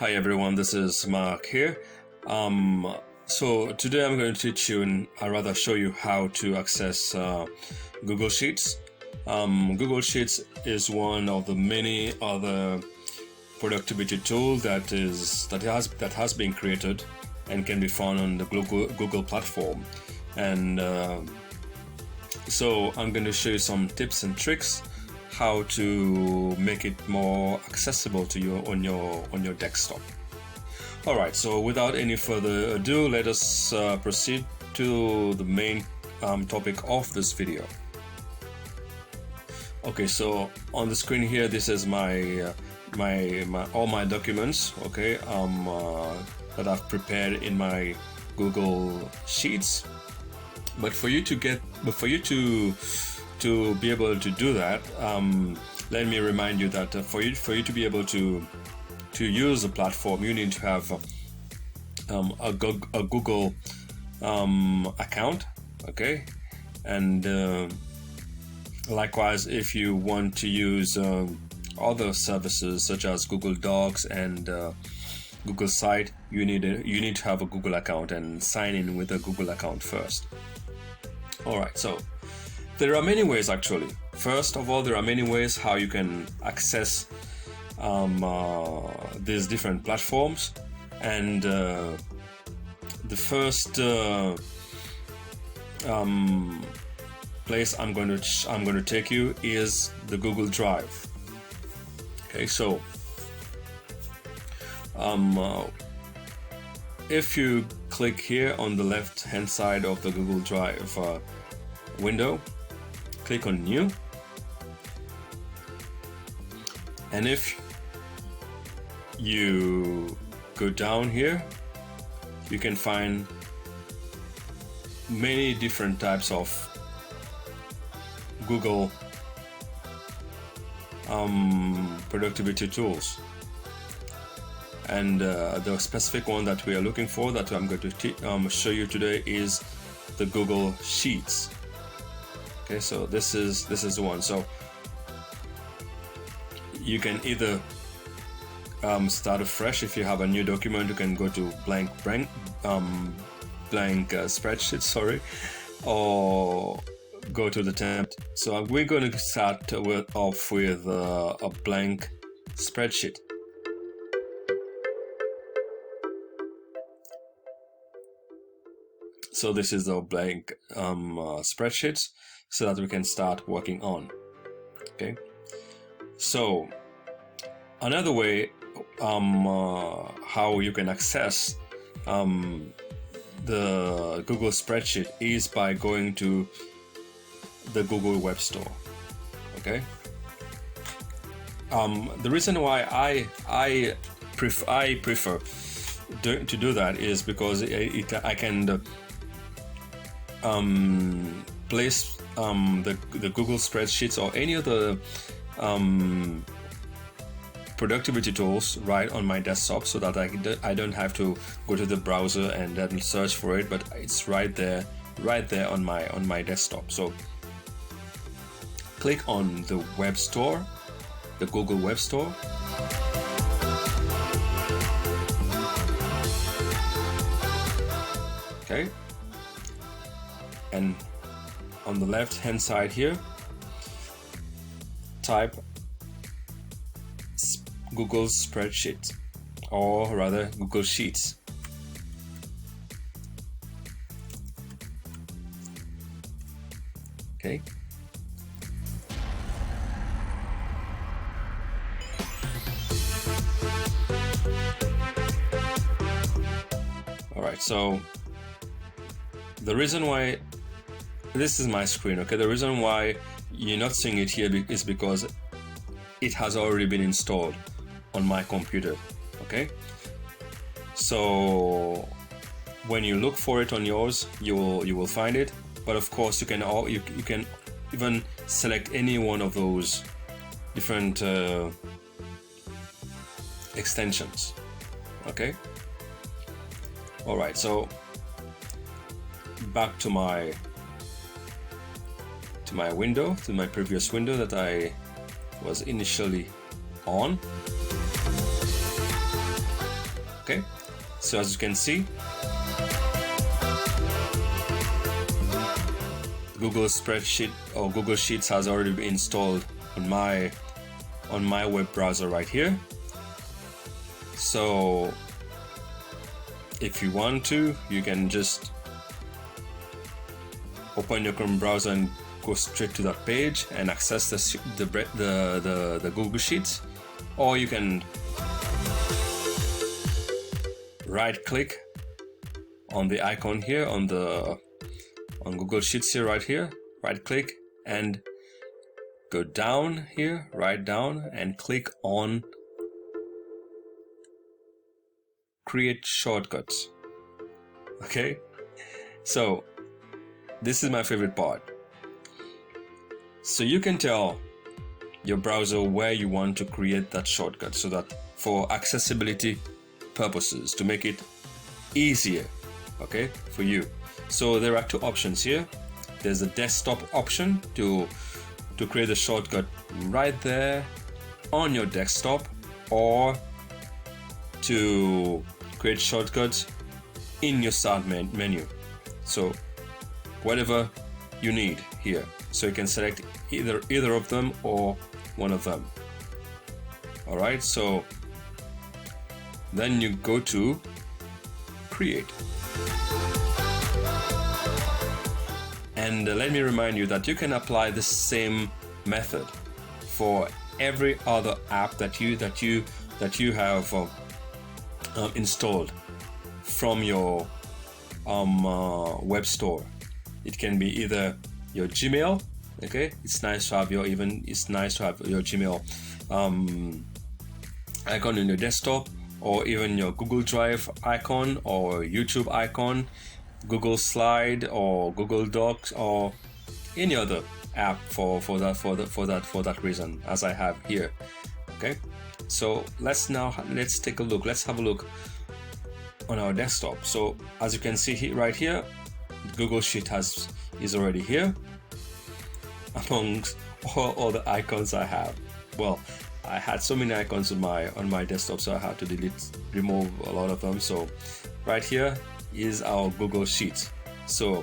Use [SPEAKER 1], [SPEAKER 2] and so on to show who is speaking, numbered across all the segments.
[SPEAKER 1] Hi everyone, this is Mark here. So today I'm going to teach you, and I rather show you how to access Google Sheets. Google Sheets is one of the many other productivity tools that has been created and can be found on the Google platform. And so I'm going to show you some tips and tricks how to make it more accessible to you on your desktop. All right, so without any further ado, let us proceed to the main topic of this video. Okay, so on the screen here, this is my all my documents, okay, that I've prepared in my Google Sheets. But for you to be able to do that, let me remind you that for you to be able to use the platform, you need to have a Google account, okay? And likewise, if you want to use other services such as Google Docs and Google Site, you need to have a Google account and sign in with a Google account first. All right, so there are many ways actually. First of all, there are many ways how you can access these different platforms, and the first place I'm going to take you is the Google Drive. Okay, so if you click here on the left hand side of the Google Drive window, click on New, and if you go down here, you can find many different types of Google productivity tools, and the specific one that we are looking for, that I'm going to show you today, is the Google Sheets. Okay, so this is the one. So you can either start afresh. If you have a new document, you can go to blank spreadsheet, sorry, or go to the template. So we're going to start off with a blank spreadsheet. So this is the blank spreadsheets, so that we can start working on. Okay, so another way how you can access the Google spreadsheet is by going to the Google Web Store. Okay, the reason why I prefer to do that is because I can place the Google spreadsheets or any other productivity tools right on my desktop, so that I don't have to go to the browser and then search for it, but it's right there on my desktop. So click on the Web Store, the Google Web Store. Okay, and on the left hand side here, type Google Spreadsheet, or rather Google Sheets. Okay, all right, so the reason why this is my screen, okay, the reason why you're not seeing it here is because it has already been installed on my computer. Okay, so when you look for it on yours, you will find it. But of course, you can even select any one of those different extensions. Okay, all right, so back to my window, to my previous window that I was initially on. Okay, so as you can see, Google Spreadsheet or Google Sheets has already been installed on my web browser right here. So if you want to, you can just open your Chrome browser and go straight to that page and access the Google Sheets, or you can right click on the icon here on Google Sheets here, right here, right click and go down here, right down, and click on create shortcuts. Okay, so this is my favorite part. So you can tell your browser where you want to create that shortcut, so that for accessibility purposes, to make it easier, okay, for you. So there are two options here. There's a desktop option to create a shortcut right there on your desktop, or to create shortcuts in your start menu. So whatever you need here. So you can select either of them or one of them. All right, so then you go to create. And let me remind you that you can apply the same method for every other app that you have installed from your web store. It can be either your Gmail. Okay, it's nice to have your Gmail icon in your desktop, or even your Google Drive icon, or YouTube icon, Google Slide, or Google Docs, or any other app for that reason, as I have here. Okay, so let's take a look. Let's have a look on our desktop. So as you can see right here, Google Sheet is already here amongst all the icons I have. Well, I had so many icons on my desktop, so I had to remove a lot of them. So right here is our Google Sheet. So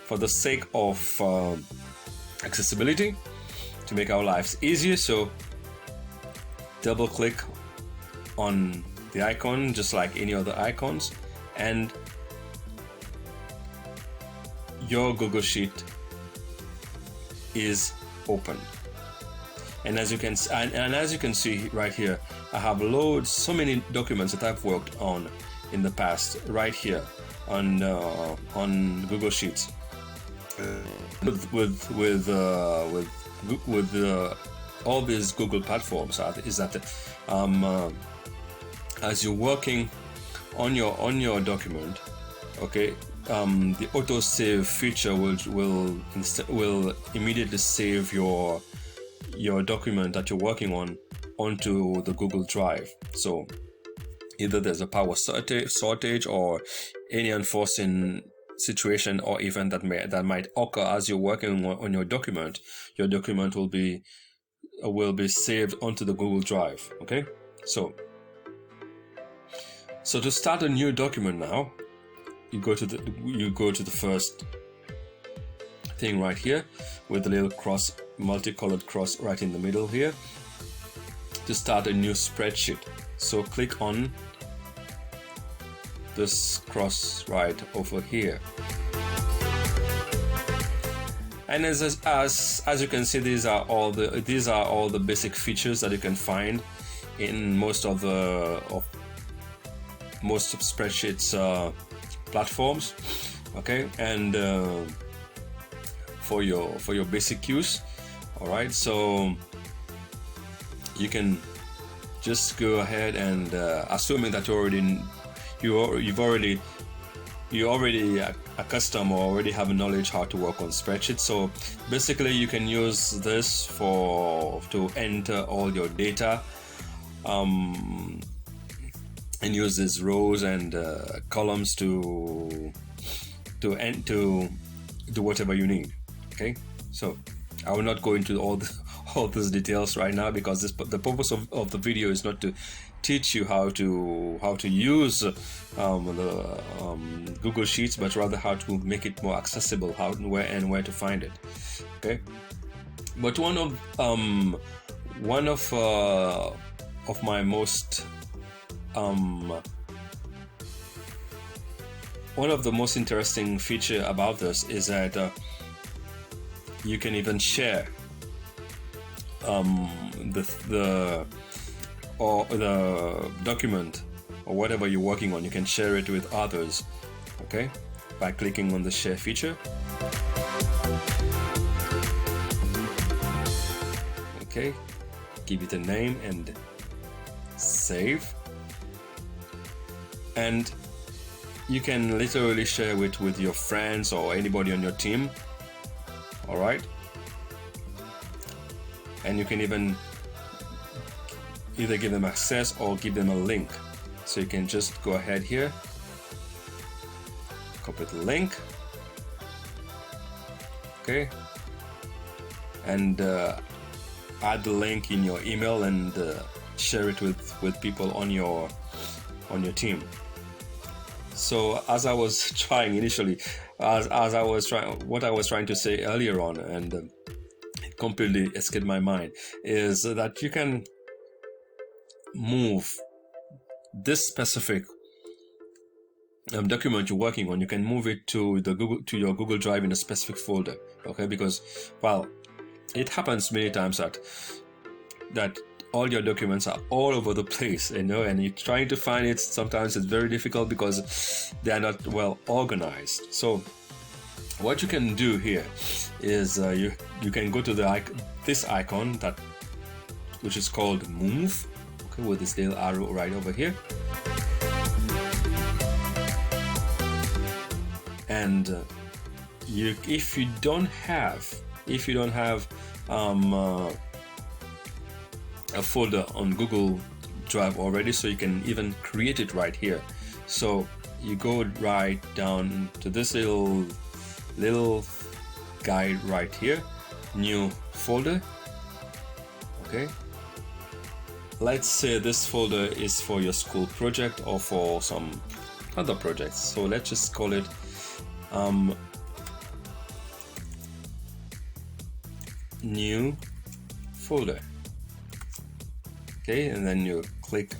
[SPEAKER 1] for the sake of accessibility, to make our lives easier, so double click on the icon just like any other icons, and your Google Sheet is open. And as you can see right here, I have so many documents that I've worked on in the past right here on Google Sheets with all these Google platforms. Is that as you're working on your document, okay, the auto save feature will immediately save your document that you're working on onto the Google Drive. So either there's a power shortage or any unforeseen situation or event that might occur as you're working on your document will be saved onto the Google Drive. Okay, so to start a new document now, you go to the first thing right here with the little cross, multicolored cross right in the middle here, to start a new spreadsheet. So click on this cross right over here, and as you can see, these are all the basic features that you can find in most of spreadsheets platforms. Okay, and for your basic use. All right, so you can just go ahead and assuming that you're already accustomed or already have knowledge how to work on spreadsheets. So basically you can use this to enter all your data and use these rows and columns to do whatever you need. Okay, so I will not go into all all these details right now, because the purpose of the video is not to teach you how to use the Google Sheets, but rather how to make it more accessible, where to find it. Okay, but one of my most one of the most interesting feature about this is that you can even share the document or whatever you're working on. You can share it with others, okay, by clicking on the share feature. Okay, give it a name and save, and you can literally share it with your friends or anybody on your team. All right, and you can even either give them access or give them a link. So you can just go ahead here, copy the link, okay, and add the link in your email and share it with people on your team. So as I was trying initially, what I was trying to say earlier on, and it completely escaped my mind, is that you can move this specific document you're working on. You can move it to your Google Drive in a specific folder. Okay, because, well, it happens many times that all your documents are all over the place, and you're trying to find it. Sometimes it's very difficult because they are not well organized. So what you can do here is you can go to this icon which is called Move, okay, with this little arrow right over here, and if you don't have a folder on Google Drive already, so you can even create it right here. So you go right down to this little guide right here, new folder. Okay, let's say this folder is for your school project or for some other projects, so let's just call it new folder. Okay, and then you click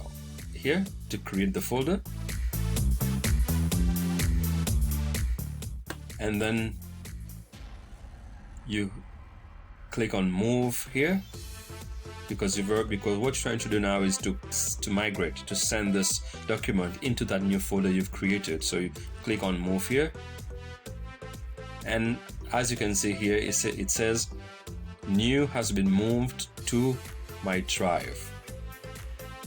[SPEAKER 1] here to create the folder, and then you click on Move here, because what you're trying to do now is to migrate, to send this document into that new folder you've created. So you click on Move here, and as you can see here, it says new has been moved to my drive,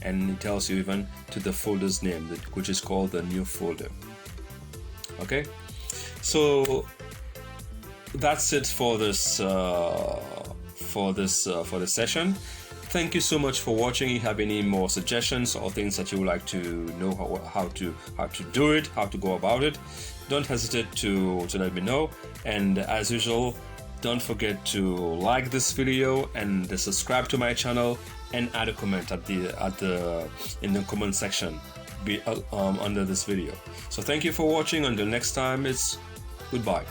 [SPEAKER 1] and it tells you even to the folder's name, which is called the new folder. Okay, so that's it for this session. Thank you so much for watching. If you have any more suggestions or things that you would like to know how to do it, how to go about it, don't hesitate to let me know. And as usual, don't forget to like this video and subscribe to my channel, and add a comment in the comment section under this video. So thank you for watching. Until next time, it's goodbye.